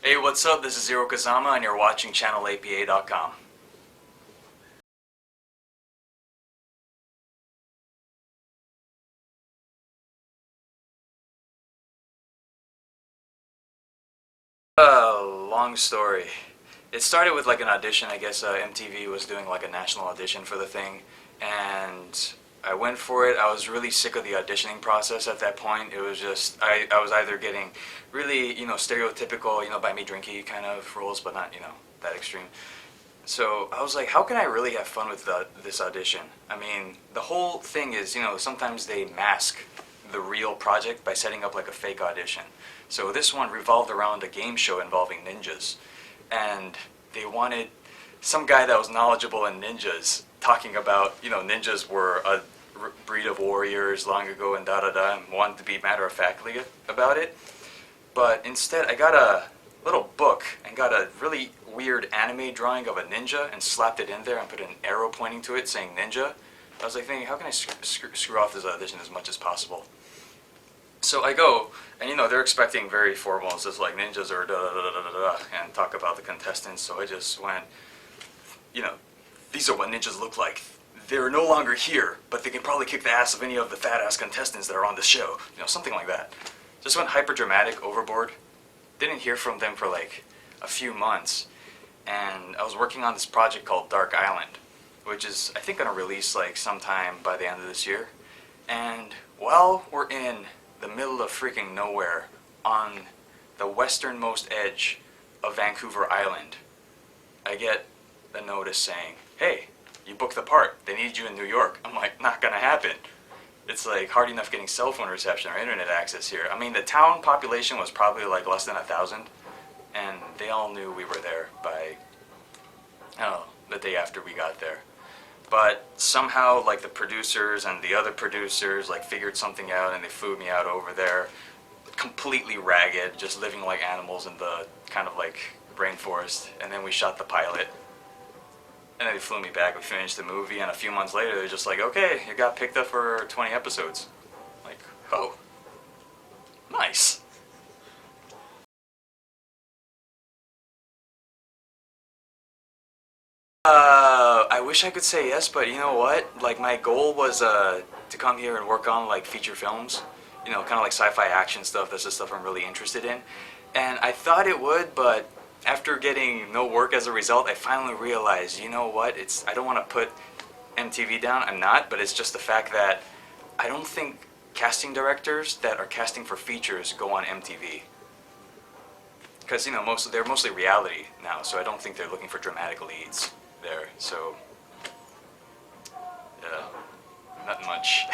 Hey, what's up? This is Zero Kazama, and you're watching channelapa.com. Long story. It started with like an audition. I guess MTV was doing like a national audition for the thing, and I went for it. I was really sick of the auditioning process at that point. It was just I was either getting really stereotypical buy me drinky kind of roles, but not that extreme. So I was like, how can I really have fun with this audition? I mean, the whole thing is, sometimes they mask the real project by setting up like a fake audition. So this one revolved around a game show involving ninjas. And they wanted some guy that was knowledgeable in ninjas talking about, ninjas were a breed of warriors long ago and da-da-da, and wanted to be matter-of-factly about it. But instead, I got a little book and got a really weird anime drawing of a ninja and slapped it in there and put an arrow pointing to it saying ninja. I was like thinking, how can I screw off this audition as much as possible? So I go, and they're expecting very formal, it's just like ninjas or da-da-da-da-da-da, and talk about the contestants. So I just went, these are what ninjas look like. They're no longer here, but they can probably kick the ass of any of the fat-ass contestants that are on this show. Something like that. Just went hyper dramatic, overboard. Didn't hear from them for like a few months, and I was working on this project called Dark Island, which is I think gonna release like sometime by the end of this year. And while we're in the middle of freaking nowhere on the westernmost edge of Vancouver Island, I get a notice saying, hey, you booked the part, they need you in New York. I'm like, not gonna happen. It's like hard enough getting cell phone reception or internet access here. I mean, the town population was probably like less than 1,000, and they all knew we were there by, I don't know, the day after we got there. But somehow, like, the producers and the other producers, like, figured something out, and they flew me out over there, completely ragged, just living like animals in the kind of like rainforest. And then we shot the pilot. And then they flew me back, we finished the movie, and a few months later they're just like, okay, you got picked up for 20 episodes. Like, oh, nice. I wish I could say yes, but you know what? Like, my goal was to come here and work on like feature films, kind of like sci-fi action stuff. That's the stuff I'm really interested in. And I thought it would, but after getting no work as a result, I finally realized, you know what, I don't want to put MTV down, I'm not, but it's just the fact that I don't think casting directors that are casting for features go on MTV. Because, they're mostly reality now, so I don't think they're looking for dramatic leads there, so, yeah, not much.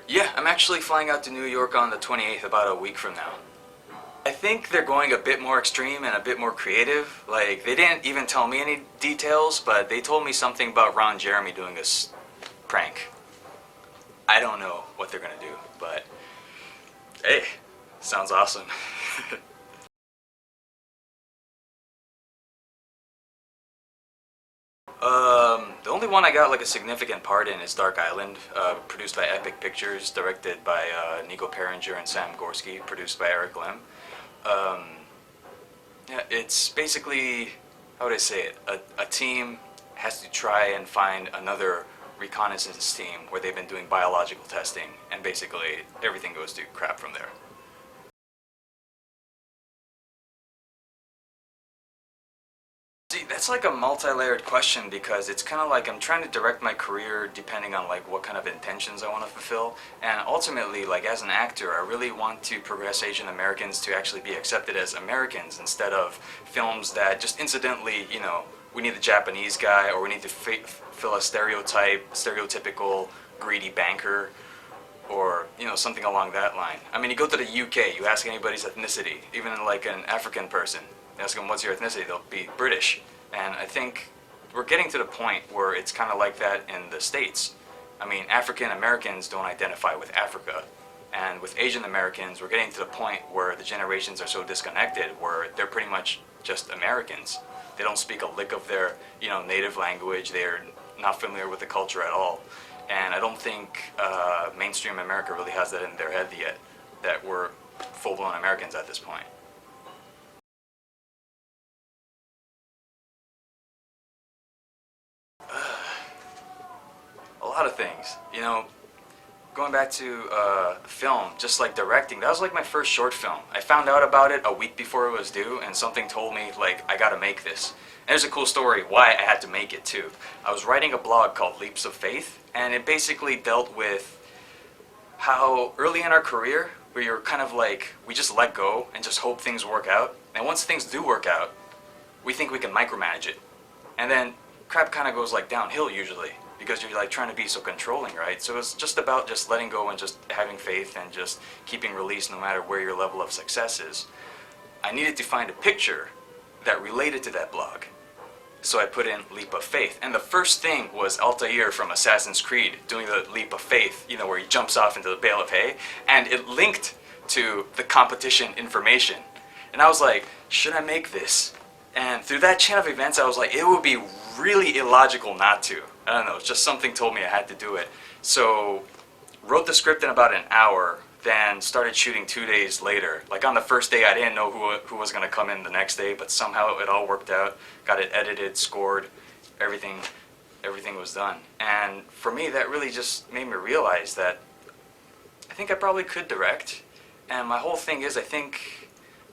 Yeah, I'm actually flying out to New York on the 28th, about a week from now. I think they're going a bit more extreme and a bit more creative. Like, they didn't even tell me any details, but they told me something about Ron Jeremy doing this prank. I don't know what they're gonna do, but hey, sounds awesome. The only one I got like a significant part in is Dark Island, produced by Epic Pictures, directed by Nico Perringer and Sam Gorski, produced by Eric Lim. Yeah, it's basically, how would I say it, a team has to try and find another reconnaissance team where they've been doing biological testing, and basically everything goes to crap from there. See, that's like a multi-layered question because it's kind of like I'm trying to direct my career depending on like what kind of intentions I want to fulfill, and ultimately, like as an actor, I really want to progress Asian Americans to actually be accepted as Americans instead of films that just incidentally, we need the Japanese guy or we need to fill a stereotypical greedy banker, or something along that line. I mean, you go to the UK, you ask anybody's ethnicity, even like an African person, you ask them what's your ethnicity, they'll be British. And I think we're getting to the point where it's kind of like that in the States. I mean, African Americans don't identify with Africa, and with Asian Americans, we're getting to the point where the generations are so disconnected where they're pretty much just Americans. They don't speak a lick of their native language, they're not familiar with the culture at all. And I don't think mainstream America really has that in their head yet, that we're full-blown Americans at this point. A lot of things, you know. Going back to film, just like directing, that was like my first short film. I found out about it a week before it was due, and something told me, like, I gotta make this. And there's a cool story why I had to make it too. I was writing a blog called Leaps of Faith, and it basically dealt with how early in our career, we were kind of like, we just let go and just hope things work out. And once things do work out, we think we can micromanage it. And then crap kind of goes like downhill usually, because you're like trying to be so controlling, right? So it's just about just letting go and just having faith and just keeping release no matter where your level of success is. I needed to find a picture that related to that blog. So I put in Leap of Faith. And the first thing was Altair from Assassin's Creed doing the Leap of Faith, you know, where he jumps off into the bale of hay. And it linked to the competition information. And I was like, should I make this? And through that chain of events, I was like, it would be really illogical not to. I don't know, just something told me I had to do it. So, wrote the script in about an hour, then started shooting 2 days later. Like on the first day, I didn't know who was going to come in the next day, but somehow it all worked out. Got it edited, scored, everything was done. And for me, that really just made me realize that I think I probably could direct. And my whole thing is, I think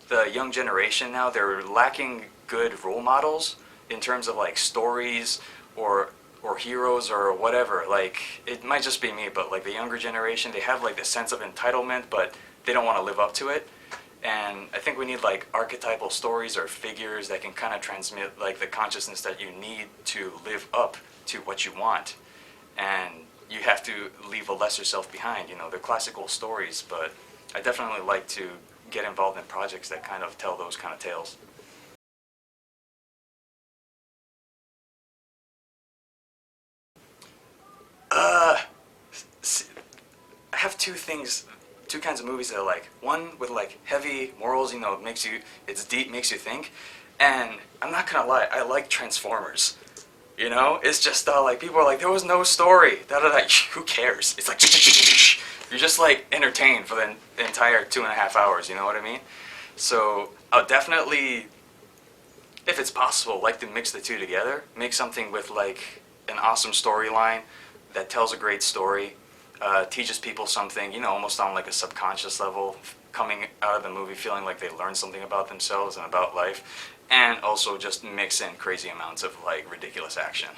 the young generation now, they're lacking good role models in terms of like stories or heroes or whatever. Like, it might just be me, but like the younger generation, they have like this sense of entitlement, but they don't want to live up to it. And I think we need like archetypal stories or figures that can kind of transmit like the consciousness that you need to live up to what you want. And you have to leave a lesser self behind, you know, the classical stories, but I definitely like to get involved in projects that kind of tell those kind of tales. I have two kinds of movies that I like. One with like heavy morals, you know, it's deep, makes you think. And I'm not gonna lie, I like Transformers. You know, it's just like people are like, there was no story. Da da da. Who cares? It's like you're just like entertained for the entire 2.5 hours. You know what I mean? So I'll definitely, if it's possible, like to mix the two together. Make something with like an awesome storyline that tells a great story, teaches people something, you know, almost on like a subconscious level, coming out of the movie feeling like they learned something about themselves and about life, and also just mix in crazy amounts of like ridiculous action.